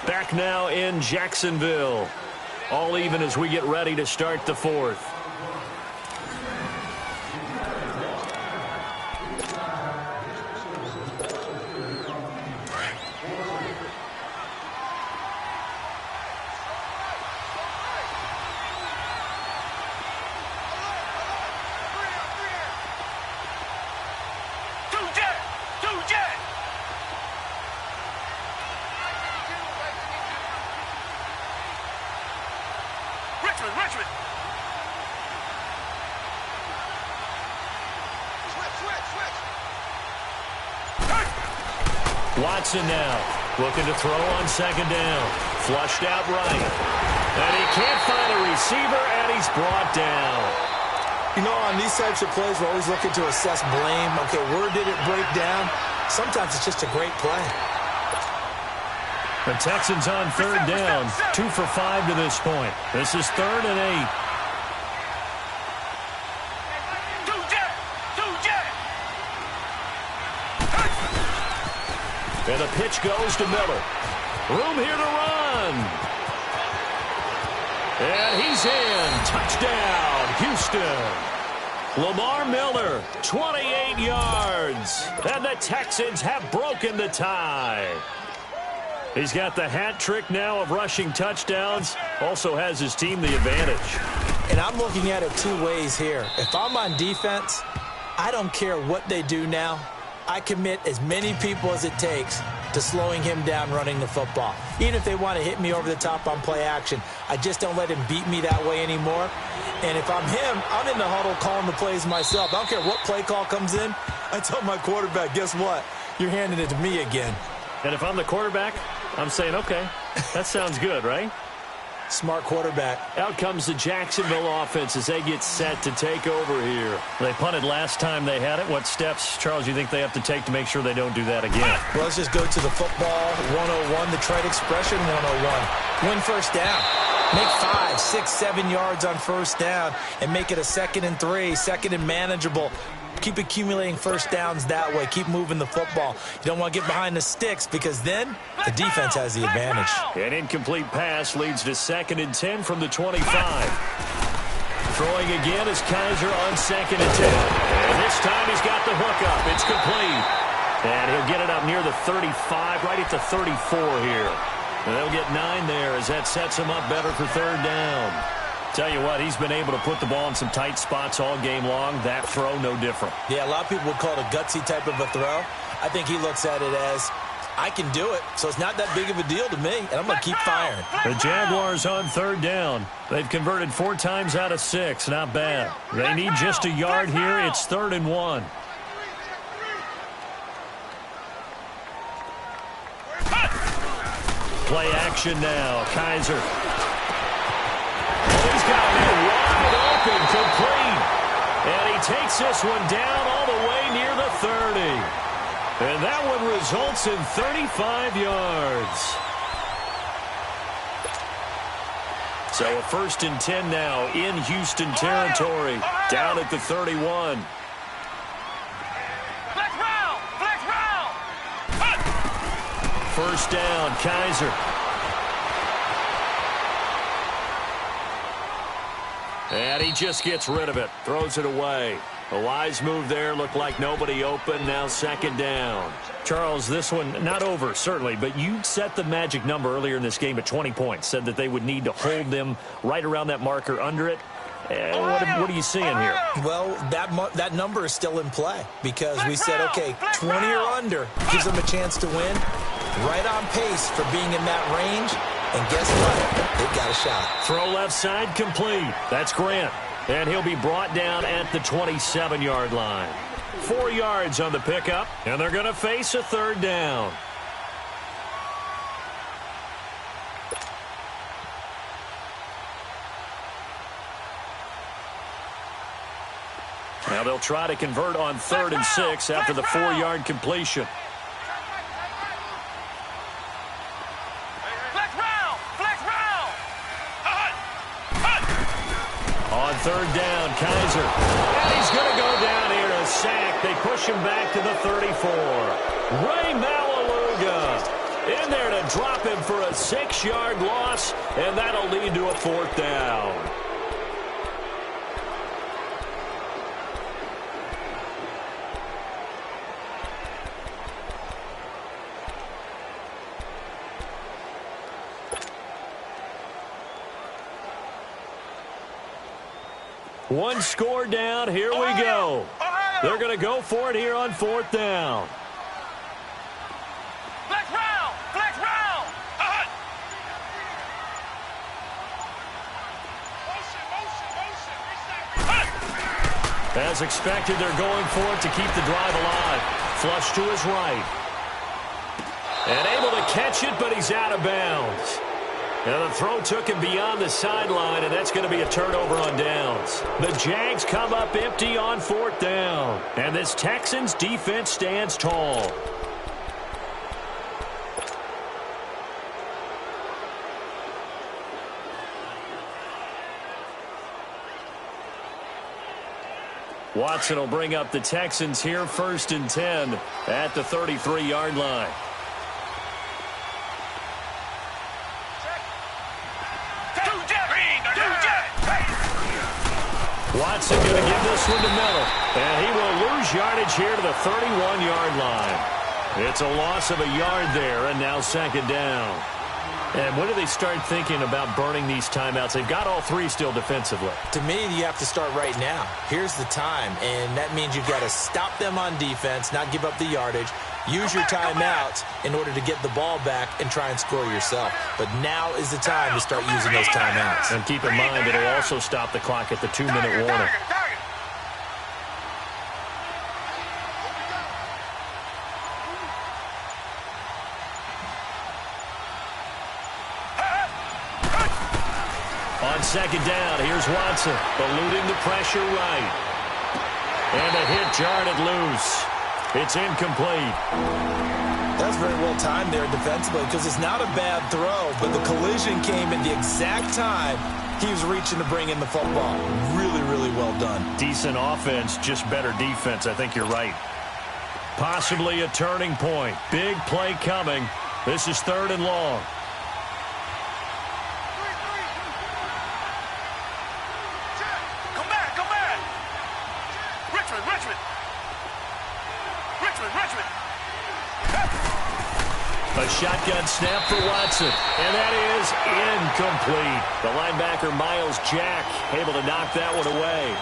Back now in Jacksonville. All even as we get ready to start the fourth. Richmond. Switch. Watson now looking to throw on second down. Flushed out right. And he can't find a receiver, and he's brought down. You know, on these types of plays, we're always looking to assess blame. Okay, where did it break down? Sometimes it's just a great play. The Texans on third down. 2 for 5 to this point. This is 3rd and 8. And the pitch goes to Miller. Room here to run. And he's in. Touchdown, Houston. Lamar Miller, 28 yards. And the Texans have broken the tie. He's got the hat trick now of rushing touchdowns. Also has his team the advantage. And I'm looking at it two ways here. If I'm on defense, I don't care what they do now. I commit as many people as it takes to slowing him down running the football. Even if they want to hit me over the top on play action, I just don't let him beat me that way anymore. And if I'm him, I'm in the huddle calling the plays myself. I don't care what play call comes in. I tell my quarterback, guess what? You're handing it to me again. And if I'm the quarterback, I'm saying, okay, that sounds good, right? Smart quarterback. Out comes the Jacksonville offense as they get set to take over here. They punted last time they had it. What steps, Charles, you think they have to take to make sure they don't do that again? Well, let's just go to the football 101, the trade expression 101. Win first down. Make 5, 6, 7 yards on first down and make it a 2nd and 3, 2nd and manageable. Keep accumulating first downs that way. Keep moving the football. You don't want to get behind the sticks because then the defense has the advantage. An incomplete pass leads to 2nd and 10 from the 25. Throwing again is Kaiser on 2nd and 10. And this time he's got the hook up. It's complete. And he'll get it up near the 35, right at the 34 here. And they'll get 9 there as that sets him up better for 3rd down. Tell you what, he's been able to put the ball in some tight spots all game long. That throw, no different. Yeah, a lot of people would call it a gutsy type of a throw. I think he looks at it as, I can do it, so it's not that big of a deal to me, and I'm going to keep firing. The Jaguars on 3rd down. They've converted 4 times out of 6. Not bad. They need just a yard here. It's 3rd and 1. Play action now. Kaiser. He's got it wide open, complete. And he takes this one down all the way near the 30. And that one results in 35 yards. So a 1st and 10 now in Houston territory, down at the 31. First down, Kaiser. And he just gets rid of it, throws it away. A wise move there, looked like nobody open, now 2nd down. Charles, this one not over, certainly, but you set the magic number earlier in this game at 20 points, said that they would need to hold them right around that marker under it. What are you seeing here? Well, that number is still in play because we said, okay, 20 or under gives them a chance to win. Right on pace for being in that range. And guess what? They've got a shot. Throw left side complete. That's Grant. And he'll be brought down at the 27-yard line. 4 yards on the pickup, and they're going to face a 3rd down. Now they'll try to convert on 3rd and 6 after the 4-yard completion. On 3rd down, Kaiser. And he's going to go down here, a sack. They push him back to the 34. Ray Maualuga in there there to drop him for a 6-yard loss, and that'll lead to a 4th down. One score down. Here we go. They're going to go for it here on 4th down. Flex round! Flex round! As expected, they're going for it to keep the drive alive. Flush to his right. And able to catch it, but he's out of bounds. Now the throw took him beyond the sideline, and that's going to be a turnover on downs. The Jags come up empty on 4th down. And this Texans defense stands tall. Watson will bring up the Texans here 1st and 10 at the 33-yard line. Watson going to give this one to Miller. And he will lose yardage here to the 31-yard line. It's a loss of a yard there, and now 2nd down. And when do they start thinking about burning these timeouts? They've got all 3 still defensively. To me, you have to start right now. Here's the time, and that means you've got to stop them on defense, not give up the yardage, use your timeouts in order to get the ball back and try and score yourself. But now is the time to start using those timeouts. And keep in mind, it'll also stop the clock at the 2-minute warning. On 2nd down, here's Watson, eluding the pressure right. And a hit jarred it loose. It's incomplete. That was very well timed there defensively because it's not a bad throw, but the collision came at the exact time he was reaching to bring in the football. Really, really well done. Decent offense, just better defense. I think you're right. Possibly a turning point. Big play coming. This is 3rd and long. A shotgun snap for Watson, and that is incomplete. The linebacker, Miles Jack, able to knock that one away.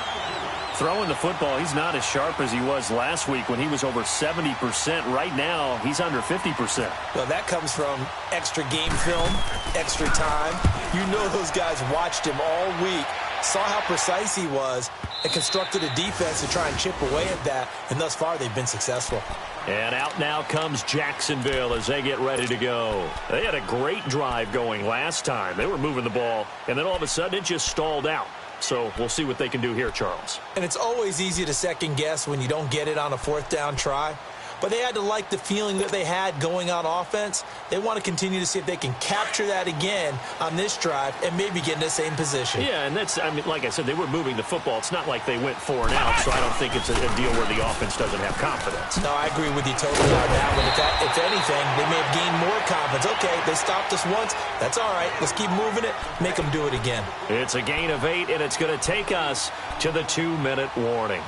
Throwing the football, he's not as sharp as he was last week when he was over 70%. Right now, he's under 50%. Well, that comes from extra game film, extra time. You know those guys watched him all week, saw how precise he was, and constructed a defense to try and chip away at that, and thus far they've been successful. And out now comes Jacksonville as they get ready to go. They had a great drive going last time. They were moving the ball, and then all of a sudden it just stalled out. So we'll see what they can do here, Charles. And it's always easy to second guess when you don't get it on a 4th down try. But they had to like the feeling that they had going on offense. They want to continue to see if they can capture that again on this drive and maybe get in the same position. Yeah, and that's, I mean, like I said, they were moving the football. It's not like they went 4 and out, so I don't think it's a deal where the offense doesn't have confidence. No, I agree with you totally on that one. If anything, they may have gained more confidence. Okay, they stopped us once. That's all right. Let's keep moving it. Make them do it again. It's a gain of 8, and it's going to take us to the 2-minute warning.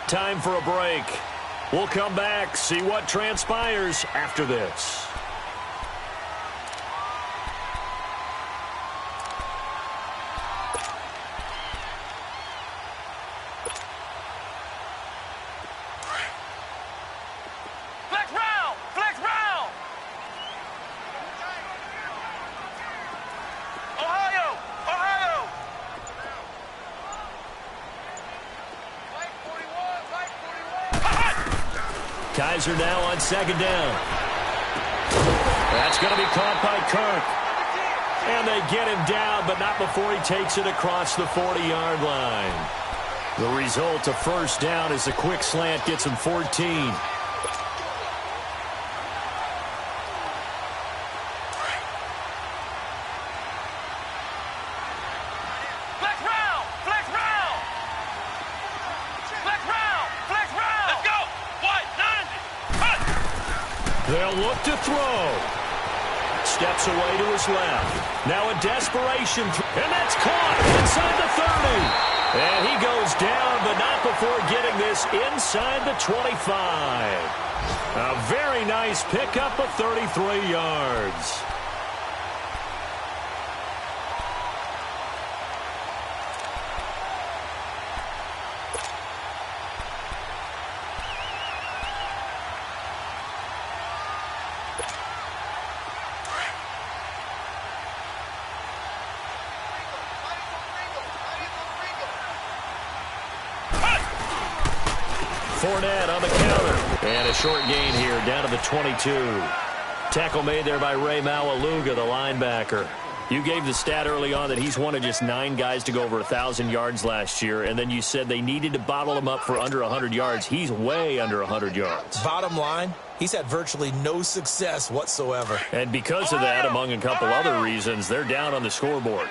Time for a break. We'll come back, see what transpires after this. Flex round! Flex round! Ohio! Ohio! Light 41! Light 41! Kaiser now on 2nd down. That's going to be caught by Kirk. And they get him down, but not before he takes it across the 40-yard line. The result of 1st down is a quick slant gets him 14. They'll look to throw. Steps away to his left. Now a desperation, and that's caught inside the 30. And he goes down, but not before getting this inside the 25. A very nice pickup of 33 yards. Fournette on the counter. And a short gain here down to the 22. Tackle made there by Ray Maualuga, the linebacker. You gave the stat early on that he's one of just 9 guys to go over 1,000 yards last year, and then you said they needed to bottle him up for under 100 yards. He's way under 100 yards. Bottom line, he's had virtually no success whatsoever. And because of that, among a couple other reasons, they're down on the scoreboard.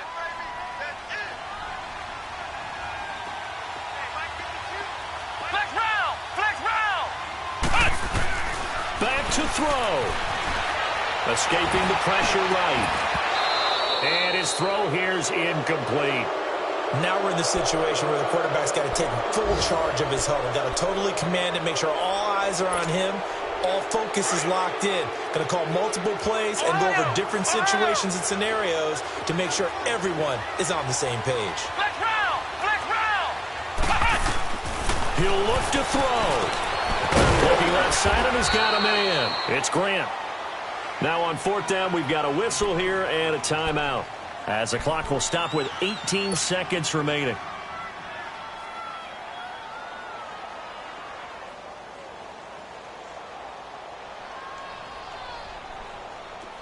To throw. Escaping the pressure right. And his throw here's incomplete. Now we're in the situation where the quarterback's got to take full charge of his huddle. Got to totally command it, make sure all eyes are on him. All focus is locked in. Going to call multiple plays and go over different situations and scenarios to make sure everyone is on the same page. He'll look to throw. Looking left side, and he's got a man. It's Grant. Now on 4th down, we've got a whistle here and a timeout, as the clock will stop with 18 seconds remaining.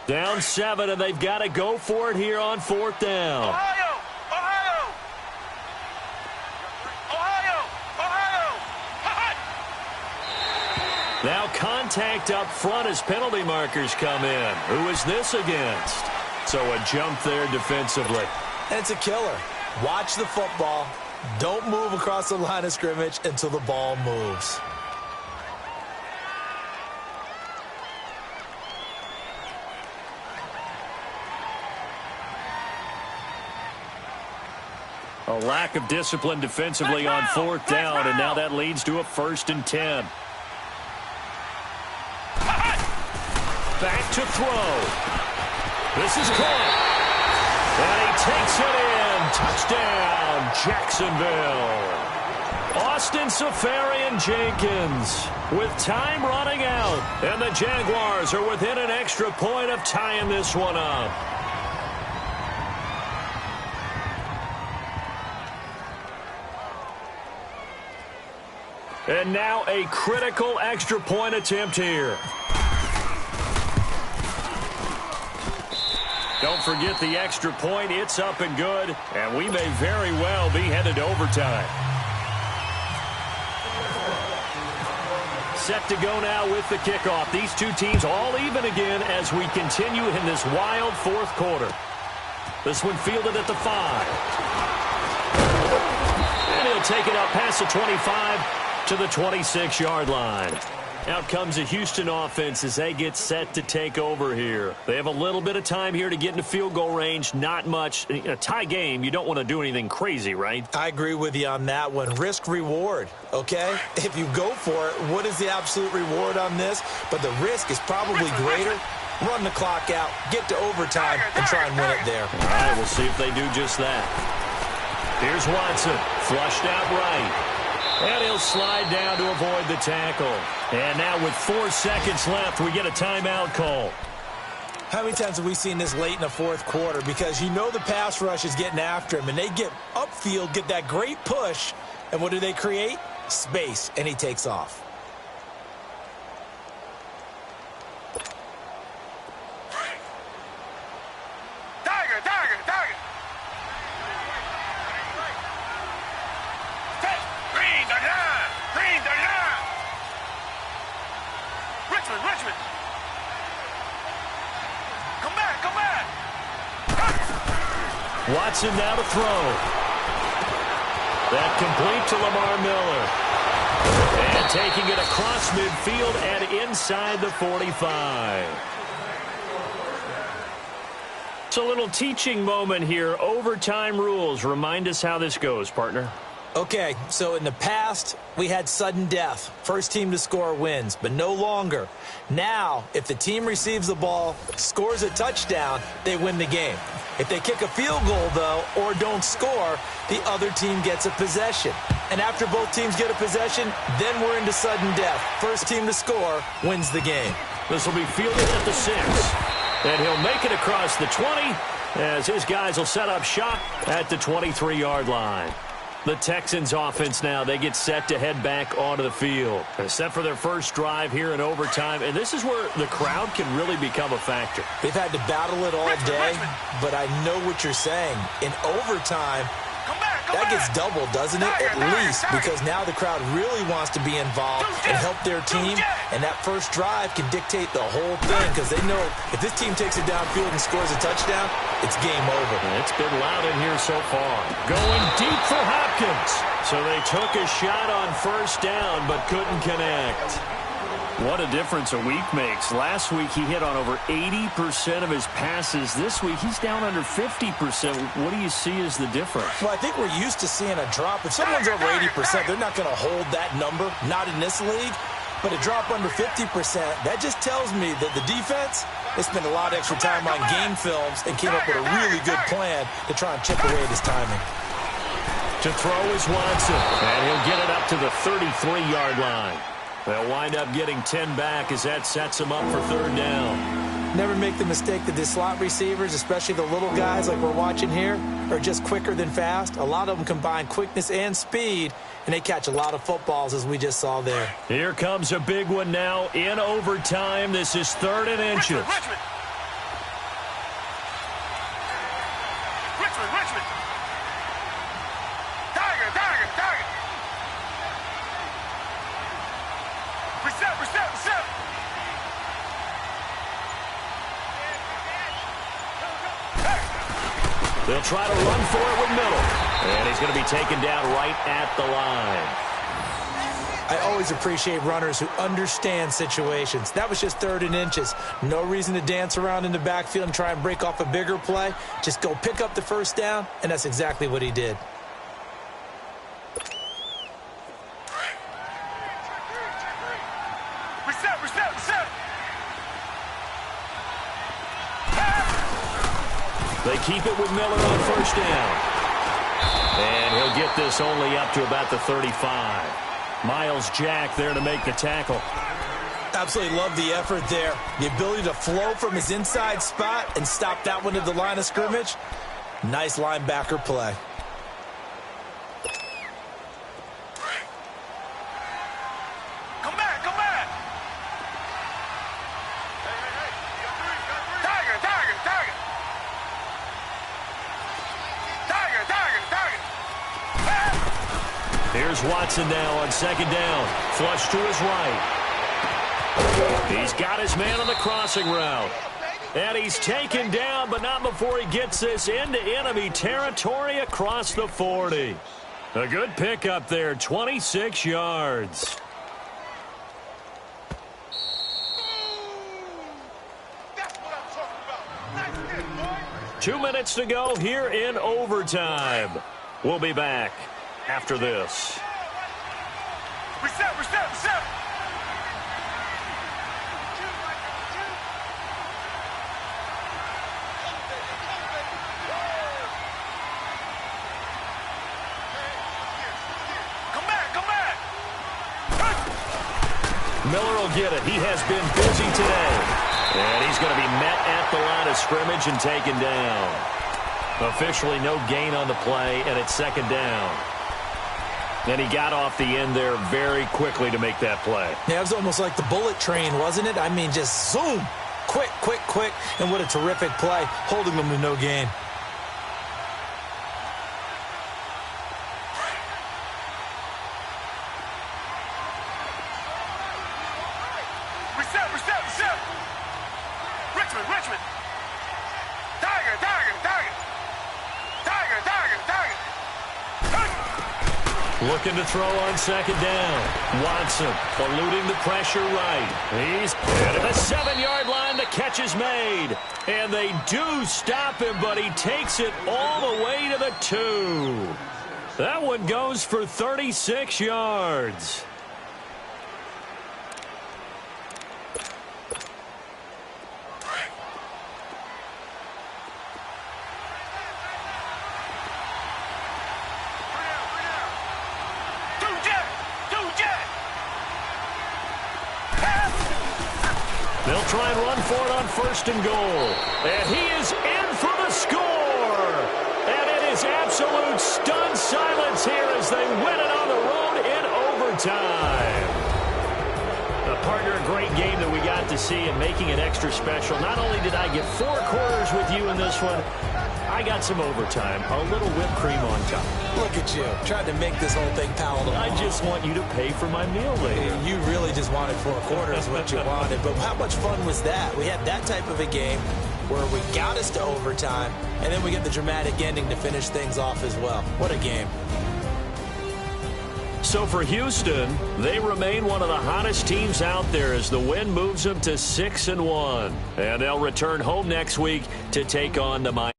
Down 7, and they've got to go for it here on 4th down. Now contact up front as penalty markers come in. Who is this against? So a jump there defensively. And it's a killer. Watch the football. Don't move across the line of scrimmage until the ball moves. A lack of discipline defensively on 4th down, and now that leads to a 1st and 10. Back to throw. This is caught. And he takes it in. Touchdown, Jacksonville. Austin Seferian-Jenkins with time running out. And the Jaguars are within an extra point of tying this one up. And now a critical extra point attempt here. Don't forget the extra point. It's up and good, and we may very well be headed to overtime. Set to go now with the kickoff. These two teams all even again as we continue in this wild 4th quarter. This one fielded at the 5. And he'll take it up past the 25 to the 26-yard line. Out comes the Houston offense as they get set to take over here. They have a little bit of time here to get into field goal range. Not much. In a tie game, you don't want to do anything crazy, right? I agree with you on that one. Risk-reward, okay? If you go for it, what is the absolute reward on this? But the risk is probably greater. Run the clock out, get to overtime, and try and win it there. All right, we'll see if they do just that. Here's Watson, flushed out right. And he'll slide down to avoid the tackle. And now with 4 seconds left, we get a timeout call. How many times have we seen this late in the 4th quarter? Because you know the pass rush is getting after him, and they get upfield, get that great push, and what do they create? Space, and he takes off. Richmond. Come back. Watson now to throw. That complete to Lamar Miller. And taking it across midfield and inside the 45. So a little teaching moment here. Overtime rules. Remind us how this goes, partner. Okay, so in the past, we had sudden death. First team to score wins, but no longer. Now, if the team receives the ball, scores a touchdown, they win the game. If they kick a field goal, though, or don't score, the other team gets a possession. And after both teams get a possession, then we're into sudden death. First team to score wins the game. This will be fielded at the 6. And he'll make it across the 20 as his guys will set up shop at the 23-yard line. The Texans offense now, they get set to head back onto the field. They're set for their first drive here in overtime, and this is where the crowd can really become a factor. They've had to battle it all day, but I know what you're saying. In overtime, that gets doubled, doesn't it? At least, because now the crowd really wants to be involved and help their team, and that first drive can dictate the whole thing because they know if this team takes it downfield and scores a touchdown, it's game over. It's been loud in here so far. Going deep for Hopkins. So they took a shot on first down but couldn't connect. What a difference a week makes. Last week he hit on over 80% of his passes. This week he's down under 50%. What do you see as the difference? Well, I think we're used to seeing a drop. If someone's over 80%, they're not going to hold that number, not in this league. But a drop under 50%, that just tells me that the defense, they spent a lot of extra time on game films and came up with a really good plan to try and chip away at his timing. To throw is Watson, and he'll get it up to the 33-yard line. They'll wind up getting 10 back as that sets them up for third down. Never make the mistake that the slot receivers, especially the little guys like we're watching here, are just quicker than fast. A lot of them combine quickness and speed, and they catch a lot of footballs as we just saw there. Here comes a big one now in overtime. This is 3rd and inches. Richmond. Tiger. Reset. They'll try to run for it with Miller. And he's going to be taken down right at the line. I always appreciate runners who understand situations. That was just 3rd and inches. No reason to dance around in the backfield and try and break off a bigger play. Just go pick up the first down, and that's exactly what he did. Reset. They keep it with Miller on first down. And he'll get this only up to about the 35. Miles Jack there to make the tackle. Absolutely love the effort there. The ability to flow from his inside spot and stop that one at the line of scrimmage. Nice linebacker play. Come back. Tiger. Here's Watson now on second down. Flush to his right. He's got his man on the crossing route. And he's taken down, but not before he gets this into enemy territory across the 40. A good pickup there, 26 yards. That's what I'm talking about. Nice hit, boy. 2 minutes to go here in overtime. We'll be back after this. Reset. Come back. Miller will get it. He has been busy today. And he's going to be met at the line of scrimmage and taken down. Officially no gain on the play, and it's second down. And he got off the end there very quickly to make that play. Yeah, it was almost like the bullet train, wasn't it? I mean, just zoom. Quick. And what a terrific play, holding them to no gain. Reset. Richmond. Tiger. Looking to throw on second down. Watson eluding the pressure right. He's at the 7-yard line. The catch is made. And they do stop him, but he takes it all the way to the 2. That one goes for 36 yards. They'll try and run for it on 1st and goal. And he is in for the score. And it is absolute stunned silence here as they win it on the road in overtime. Partner, a great game that we got to see and making it extra special. Not only did I get 4 quarters with you in this one, I got some overtime, a little whipped cream on top. Look at you, trying to make this whole thing palatable. I just want you to pay for my meal later. You really just wanted 4 quarters what you wanted, but how much fun was that? We had that type of a game where we got us to overtime, and then we get the dramatic ending to finish things off as well. What a game. So for Houston, they remain one of the hottest teams out there as the win moves them to 6-1. And they'll return home next week to take on the Miami.